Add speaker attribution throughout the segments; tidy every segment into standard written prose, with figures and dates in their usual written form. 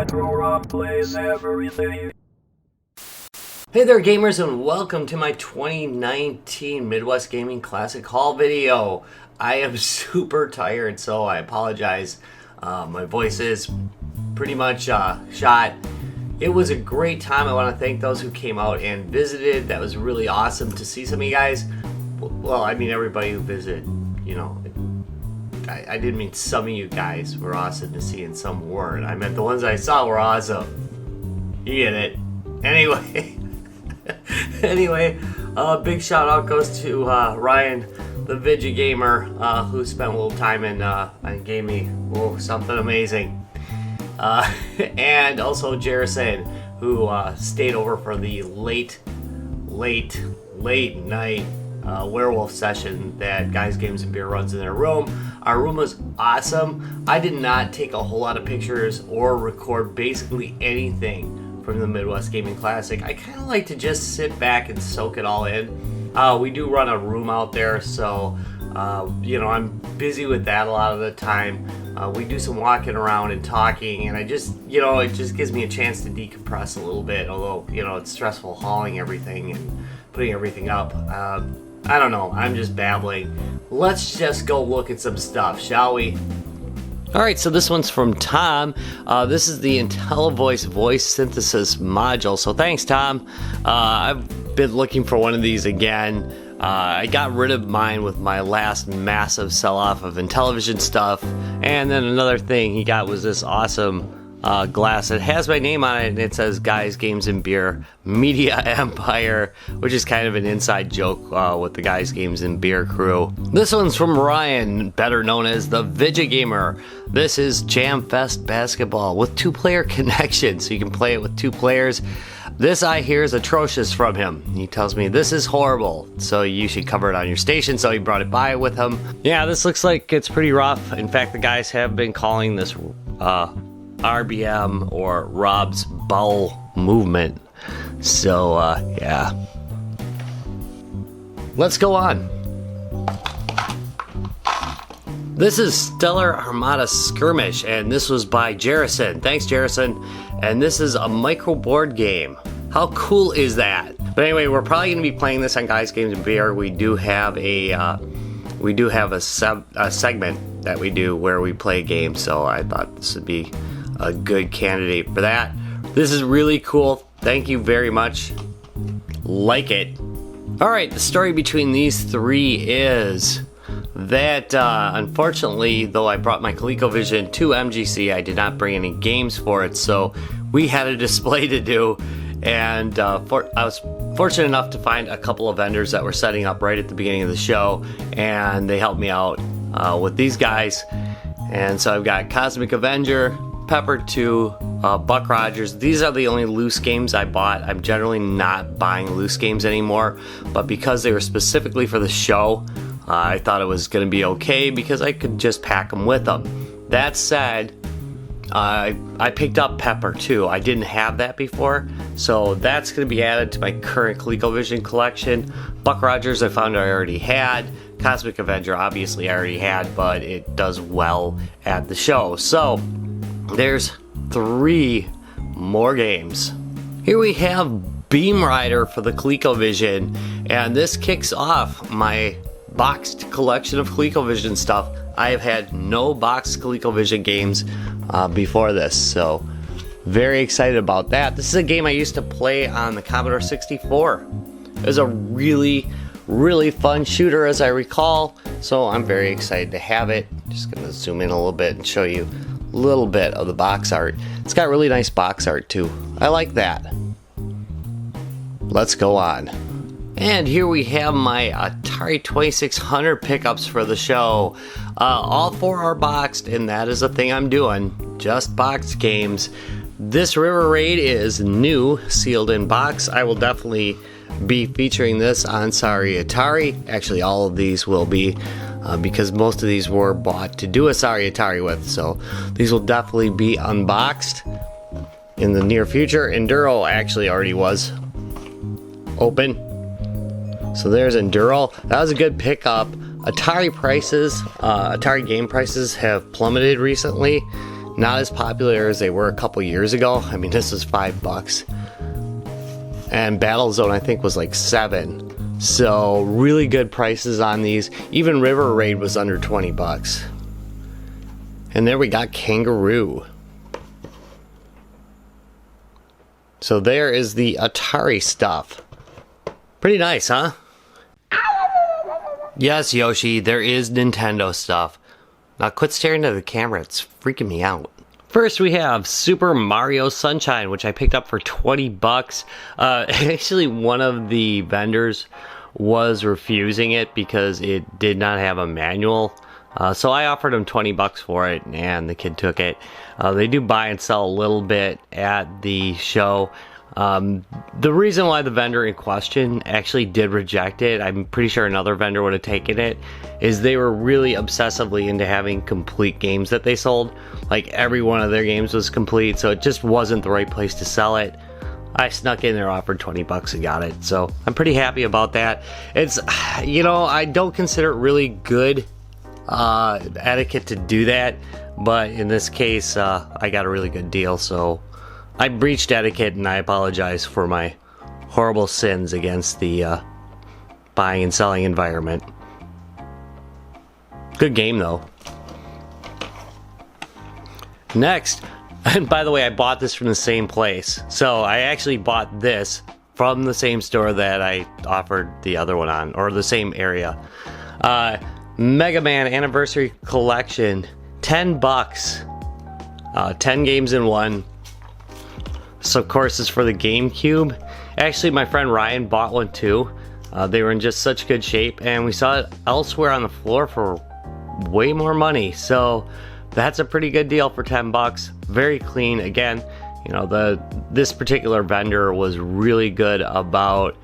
Speaker 1: Retro Rock plays everything.
Speaker 2: Hey there gamers, and welcome to my 2019 Midwest Gaming Classic haul video. I am super tired, so I apologize. My voice is pretty much shot. It was a great time. I want to thank those who came out and visited. That was really awesome to see some of you guys. Well, I mean everybody who visited, you know. I didn't mean some of you guys were awesome to see and some weren't. I meant the ones I saw were awesome. You get it. Anyway. Big shout out goes to Ryan, the Vidya Gamer, who spent a little time and gave me something amazing. And also Jerison, who stayed over for the late night werewolf session that Guys, Games, and Beer runs in their room. Our room was awesome. I did not take a whole lot of pictures or record basically anything from the Midwest Gaming Classic. I kind of like to just sit back and soak it all in. We do run a room out there, so I'm busy with that a lot of the time. We do some walking around and talking, and I just, it just gives me a chance to decompress a little bit, although, it's stressful hauling everything and putting everything up. I don't know, I'm just babbling. Let's just go look at some stuff, shall we? Alright, so this one's from Tom. This is the IntelliVoice voice synthesis module, so thanks, Tom. I've been looking for one of these again. I got rid of mine with my last massive sell-off of Intellivision stuff, and then another thing he got was this awesome glass. It has my name on it, and it says Guys, Games, and Beer Media Empire, which is kind of an inside joke with the Guys, Games, and Beer crew. This one's from Ryan, better known as the Vidya Gamer. This is Jam Fest Basketball with 2-player connection, so you can play it with 2 players. This I hear is atrocious from him. He tells me this is horrible, so you should cover it on your station, so he brought it by with him. Yeah, this looks like it's pretty rough. In fact, the guys have been calling this RBM, or Rob's Bowel Movement. So, yeah. Let's go on. This is Stellar Armada Skirmish, and this was by Jerison. Thanks, Jerison. And this is a micro board game. How cool is that? But anyway, we're probably going to be playing this on Guys, Games, and Beer. We do have a segment that we do where we play games, so I thought this would be a good candidate for that. This is really cool. Thank you very much. Like it. Alright, the story between these three is that unfortunately, though I brought my Colecovision to MGC, I did not bring any games for it, so we had a display to do, and I was fortunate enough to find a couple of vendors that were setting up right at the beginning of the show, and they helped me out with these guys. And so I've got Cosmic Avenger, Pepper 2, Buck Rogers. These are the only loose games I bought. I'm generally not buying loose games anymore, but because they were specifically for the show, I thought it was going to be okay because I could just pack them with them. That said, I picked up Pepper 2. I didn't have that before, so that's going to be added to my current ColecoVision collection. Buck Rogers I found I already had. Cosmic Avenger obviously I already had, but it does well at the show. So there's 3 more games. Here we have Beam Rider for the ColecoVision, and this kicks off my boxed collection of ColecoVision stuff. I have had no boxed ColecoVision games before this, so very excited about that. This is a game I used to play on the Commodore 64. It was a really fun shooter, as I recall, so I'm very excited to have it. Just gonna zoom in a little bit and show you a little bit of the box art. It's got really nice box art too. I like that. Let's go on. And here we have my Atari 2600 pickups for the show. All 4 are boxed, and that is a thing I'm doing. Just boxed games. This River Raid is new, sealed in box. I will definitely be featuring this on Sorry Atari. Actually, all of these will be, because most of these were bought to do a Sorry Atari with. So these will definitely be unboxed in the near future. Enduro actually already was open. So there's Enduro. That was a good pickup. Atari prices, Atari game prices have plummeted recently. not as popular as they were a couple years ago. I mean, this is $5. And Battlezone, I think, was like $7. So really good prices on these. Even River Raid was under $20. And there we got Kangaroo. So there is the Atari stuff. Pretty nice, huh? Yes, Yoshi, there is Nintendo stuff. Now quit staring at the camera, it's freaking me out. First we have Super Mario Sunshine, which I picked up for $20. Actually, one of the vendors was refusing it because it did not have a manual. So I offered him $20 for it, and the kid took it. They do buy and sell a little bit at the show. The reason why the vendor in question actually did reject it, I'm pretty sure another vendor would have taken it, is they were really obsessively into having complete games that they sold. Like every one of their games was complete, so it just wasn't the right place to sell it. I snuck in there, offered $20 and got it, so I'm pretty happy about that. It's, you know, I don't consider it really good etiquette to do that, but in this case, I got a really good deal, so I breached etiquette, and I apologize for my horrible sins against the buying and selling environment. Good game, though. Next, and by the way, I bought this from the same place. So I actually bought this from the same store that I offered the other one on, or the same area. Mega Man Anniversary Collection, $10. 10 games in one. So of course it's for the GameCube. Actually, my friend Ryan bought one too. They were in just such good shape, and we saw it elsewhere on the floor for way more money. So that's a pretty good deal for $10. Very clean. Again, you know, this particular vendor was really good about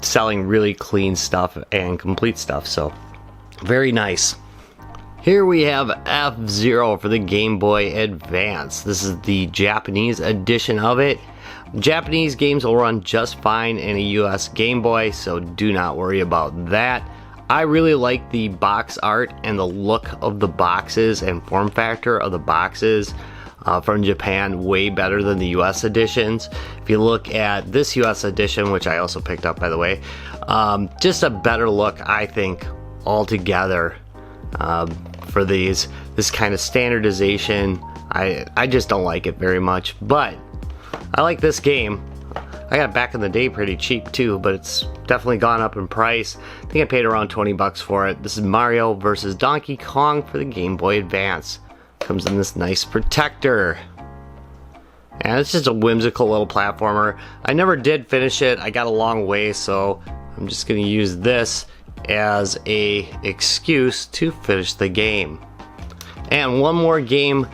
Speaker 2: selling really clean stuff and complete stuff. So very nice. Here we have F-Zero for the Game Boy Advance. This is the Japanese edition of it. Japanese games will run just fine in a US Game Boy, so do not worry about that. I really like the box art and the look of the boxes and form factor of the boxes from Japan way better than the US editions. If you look at this US edition, which I also picked up by the way, just a better look, I think, altogether. For this kind of standardization, I just don't like it very much, but I like this game. I got it back in the day pretty cheap too, but it's definitely gone up in price. I think I paid around $20 for it. This is Mario vs. Donkey Kong for the Game Boy Advance. Comes in this nice protector. And it's just a whimsical little platformer. I never did finish it. I got a long way, so I'm just going to use this as a excuse to finish the game. And one more game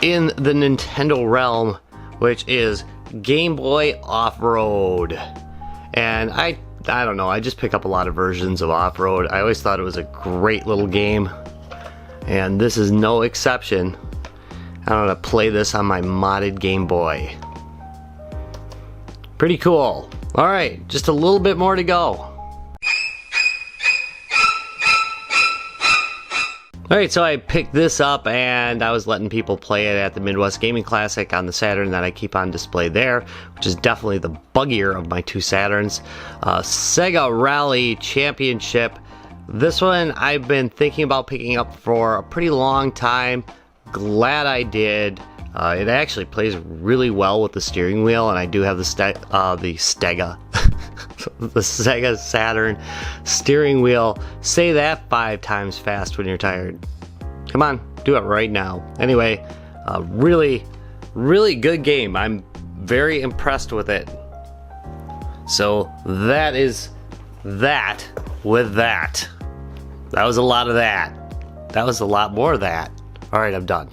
Speaker 2: in the Nintendo realm, which is Game Boy Off-Road. And I don't know, I just pick up a lot of versions of Off-Road. I always thought it was a great little game, and this is no exception. I'm gonna play this on my modded Game Boy. Pretty cool. Alright, just a little bit more to go. Alright, so I picked this up and I was letting people play it at the Midwest Gaming Classic on the Saturn that I keep on display there, which is definitely the buggier of my two Saturns. Sega Rally Championship. This one I've been thinking about picking up for a pretty long time. Glad I did. It actually plays really well with the steering wheel, and I do have the Sega Saturn steering wheel. Say that 5 times fast when you're tired. Come on, do it right now. Anyway, really good game. I'm very impressed with it. So that is that with that. That was a lot of that. That was a lot more of that. Alright, I'm done.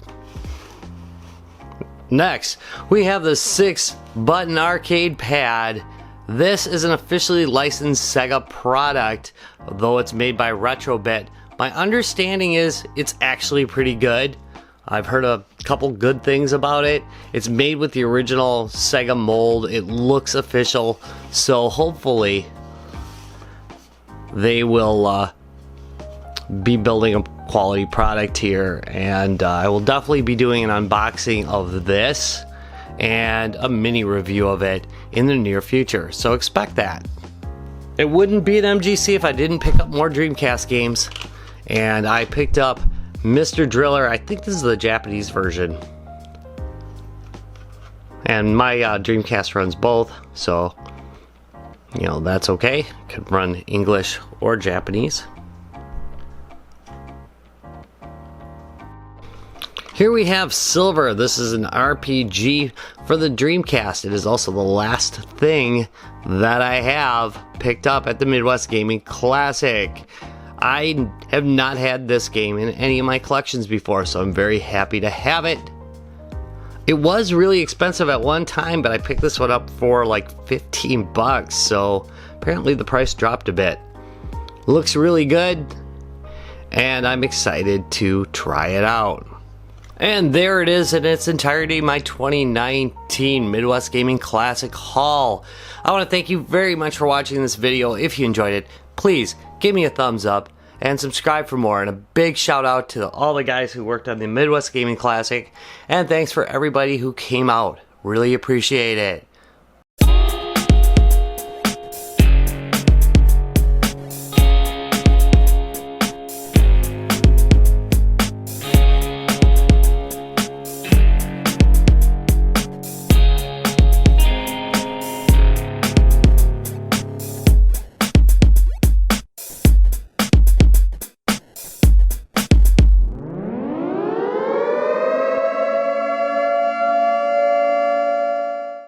Speaker 2: Next, we have the 6-button arcade pad. This is an officially licensed Sega product, though it's made by Retrobit. My understanding is it's actually pretty good. I've heard a couple good things about it. It's made with the original Sega mold. It looks official, so hopefully they will be building a quality product here, and I will definitely be doing an unboxing of this and a mini review of it in the near future, so expect that. It wouldn't be an MGC if I didn't pick up more Dreamcast games, and I picked up Mr. Driller. I think this is the Japanese version, and my Dreamcast runs both, so you know that's okay. Could run English or Japanese. Here we have Silver. This is an RPG for the Dreamcast. It is also the last thing that I have picked up at the Midwest Gaming Classic. I have not had this game in any of my collections before, so I'm very happy to have it. It was really expensive at one time, but I picked this one up for like 15 bucks, so apparently the price dropped a bit. Looks really good, and I'm excited to try it out. And there it is in its entirety, my 2019 Midwest Gaming Classic haul. I want to thank you very much for watching this video. If you enjoyed it, please give me a thumbs up and subscribe for more. And a big shout out to all the guys who worked on the Midwest Gaming Classic. And thanks for everybody who came out. Really appreciate it.